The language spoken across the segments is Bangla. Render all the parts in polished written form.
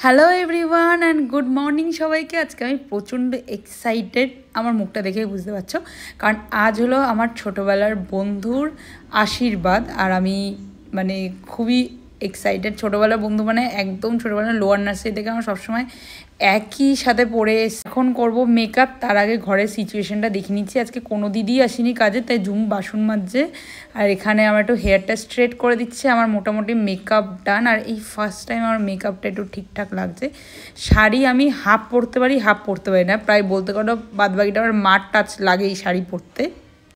Hello everyone and good morning সবাইকে। আজকে আমি প্রচণ্ড এক্সাইটেড, আমার মুখটা দেখেই বুঝতে পারছো, কারণ আজ হলো আমার ছোটোবেলার বন্ধুর আশীর্বাদ। আর আমি মানে খুবই এক্সাইটেড। ছোটোবেলার বন্ধু মানে একদম ছোটোবেলার লোয়ার নার্সারি থেকে আমার সবসময় একই সাথে পড়ে। এখন করব মেকআপ, তার আগে ঘরের সিচুয়েশানটা দেখে নিচ্ছি। আজকে কোনো দিদিই আসেনি কাজে, তাই জুম বাসন মাজছে। আর এখানে আমার একটু হেয়ারটা স্ট্রেট করে দিচ্ছে। আমার মোটামুটি মেকআপ ডান। আর এই ফার্স্ট টাইম আমার মেকআপটা একটু ঠিকঠাক লাগছে। শাড়ি আমি হাফ পরতে পারি, হাফ পরতে পারি না, প্রায় বলতে পারো বাদবাকিটা আমার মার টাচ লাগে এই শাড়ি পরতে।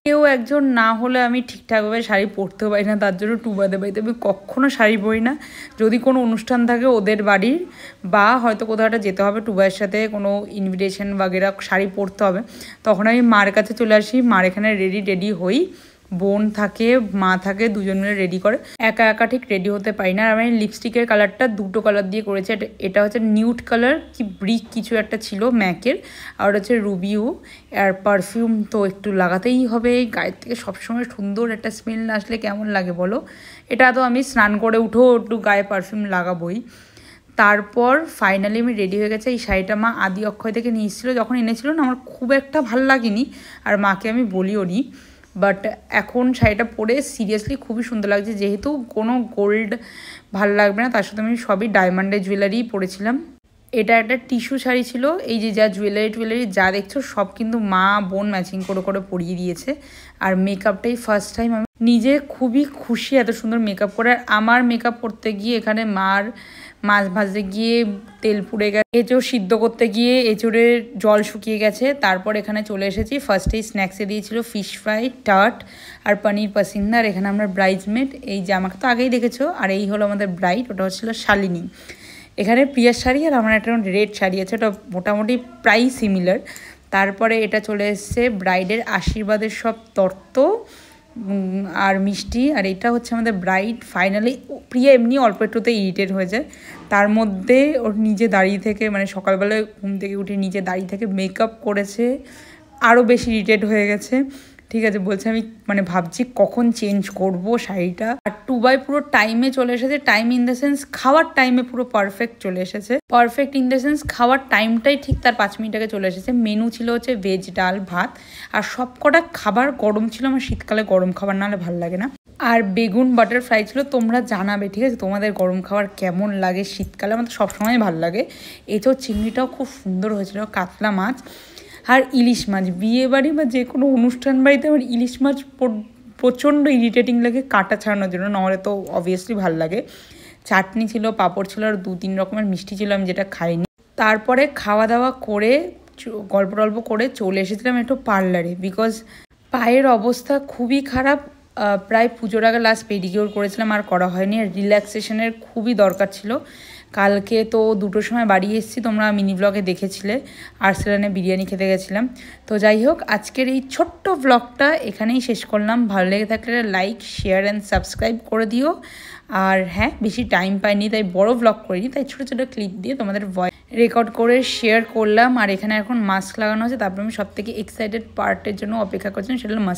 কেউ একজন না হলে আমি ঠিকঠাকভাবে শাড়ি পরতেও পারি না, তার জন্য টুবাতে বাড়িতে আমি কখনও শাড়ি পরি না। যদি কোনো অনুষ্ঠান থাকে ওদের বাড়ির, বা হয়তো কোথাও একটা যেতে হবে টুবাইয়ের সাথে, কোনো ইনভিটেশন বাগেরা, শাড়ি পরতে হবে, তখন আমি মার কাছে চলে আসি। মার এখানে রেডি হই, বোন থাকে, মা থাকে, দুজন মিলে রেডি করে। একা একা ঠিক রেডি হতে পারি না। আর আমি লিপস্টিকের কালারটা দুটো কালার দিয়ে করেছি। এটা হচ্ছে নিউড কালার, কি ব্রিক কিছু একটা ছিল ম্যাকের, আর হচ্ছে রুবিও। আর পারফিউম তো একটু লাগাতেই হবে, গায়ের থেকে সবসময় সুন্দর একটা স্মেল না আসলে কেমন লাগে বলো। এটা তো আমি স্নান করে উঠেও একটু গায়ে পারফিউম লাগাবোই। তারপর ফাইনালি আমি রেডি হয়ে গেছে। এই শাড়িটা মা আদি অক্ষয় থেকে নিয়ে এসেছিলো, যখন এনেছিল না আমার খুব একটা ভালো লাগেনি, আর মাকে আমি বলিও নি। বাট এখন শাড়িটা পরে সিরিয়াসলি খুবই সুন্দর লাগছে। যেহেতু কোনো গোল্ড ভালো লাগবে না, তার সাথে আমি সবই ডায়মন্ডের জুয়েলারিই পরেছিলাম। এটা একটা টিস্যু শাড়ি ছিল। এই যে যা জুয়েলারি যা দেখছো সব কিন্তু মা বোন ম্যাচিং করে করে পরিয়ে দিয়েছে। আর মেকআপটাই ফার্স্ট টাইম আমি নিজে খুবই খুশি এত সুন্দর মেকআপ করে। আর আমার মেকআপ করতে গিয়ে এখানে মার মাছ ভাজতে গিয়ে তেল পুড়ে গেছে, এঁচোড় সিদ্ধ করতে গিয়ে এঁচোড়ের জল শুকিয়ে গেছে। তারপর এখানে চলে এসেছি। ফার্স্টেই স্ন্যাক্সে দিয়েছিল ফিশ ফ্রাই, টার্ট আর পনির পাসিন্দা। আর এখানে আমরা ব্রাইডসমেড, এই যে আমাকে তো আগেই দেখেছো। আর এই হলো আমাদের ব্রাইড, ওটা হচ্ছিল শালিনী। এখানে প্রিয়ার শাড়ি আর আমার একটা রেড শাড়ি আছে, ওটা মোটামুটি প্রায় সিমিলার। তারপরে এটা চলে এসছে ব্রাইডের আশীর্বাদের সব তত্ত্ব আর মিষ্টি। আর এটা হচ্ছে আমাদের ব্রাইড। ফাইনালি প্রিয়া এমনি অল্প একটুতে ইরিটেট হয়ে যায়, তার মধ্যে ওর নিজে দাঁড়িয়ে থেকে, মানে সকালবেলায় ঘুম থেকে উঠে নিজে দাঁড়িয়ে থেকে মেকআপ করেছে, আরও বেশি ইরিটেট হয়ে গেছে। ঠিক আছে, বলছে আমি মানে ভাবছি কখন চেঞ্জ করব শাড়িটা। আর টুবাই পুরো টাইমে চলে এসেছে। টাইম ইন দ্য সেন্স খাওয়ার টাইমে পুরো পারফেক্ট চলে এসেছে। পারফেক্ট ইন দ্য সেন্স খাওয়ার টাইমটাই ঠিক তার 5 মিনিট আগে চলে এসেছে। মেনু ছিল হচ্ছে ভেজ, ডাল, ভাত, আর সব কটা খাবার গরম ছিল। আমার শীতকালে গরম খাবার না হলে ভালো লাগে না। আর বেগুন বাটার ফ্রাই ছিল। তোমরা জানাবে ঠিক আছে তোমাদের গরম খাবার কেমন লাগে শীতকালে, আমার তো সবসময় ভালো লাগে। এছাড়াও চিংড়িটাও খুব সুন্দর হয়েছিল, কাতলা মাছ আর ইলিশ মাছ। বিয়ে বাড়ি বা যে কোনো অনুষ্ঠান বাড়িতে আমার ইলিশ মাছ প্রচণ্ড ইরিটেটিং লাগে কাঁটা ছাড়ানোর জন্য, নাহলে তো অবভিয়াসলি ভালো লাগে। চাটনি ছিল, পাঁপড় ছিল, আর 2-3 রকমের মিষ্টি ছিল, আমি যেটা খাইনি। তারপরে খাওয়া দাওয়া করে গল্প টল্প করে চলে এসেছিলাম একটু পার্লারে, বিকজ পায়ের অবস্থা খুবই খারাপ। প্রায় পুজোর আগে লাস্ট পেডিকিওর করেছিলাম, আর করা হয়নি। আর রিল্যাক্সেশনের খুবই দরকার ছিল। কালকে তো 2টোর সময় বাড়ি এসেছি, তোমরা মিনি ব্লগে দেখেছিলে। আর্সেলানে বিরিয়ানি খেতে গেছিলাম। তো যাই হোক, আজকের এই ছোট্ট ব্লগটা এখানেই শেষ করলাম। ভালো লেগে থাকলে লাইক, শেয়ার অ্যান্ড সাবস্ক্রাইব করে দিও। আর হ্যাঁ, বেশি টাইম পাইনি তাই বড় ব্লগ করিনি, তাই ছোটো ছোটো ক্লিপ দিয়ে তোমাদের ভয়েস রেকর্ড করে শেয়ার করলাম। আর এখানে এখন মাস্ক লাগানো আছে। তারপর আমি সবথেকে এক্সাইটেড পার্টের জন্য অপেক্ষা করছিলাম, সেটা হলো মাস্ক।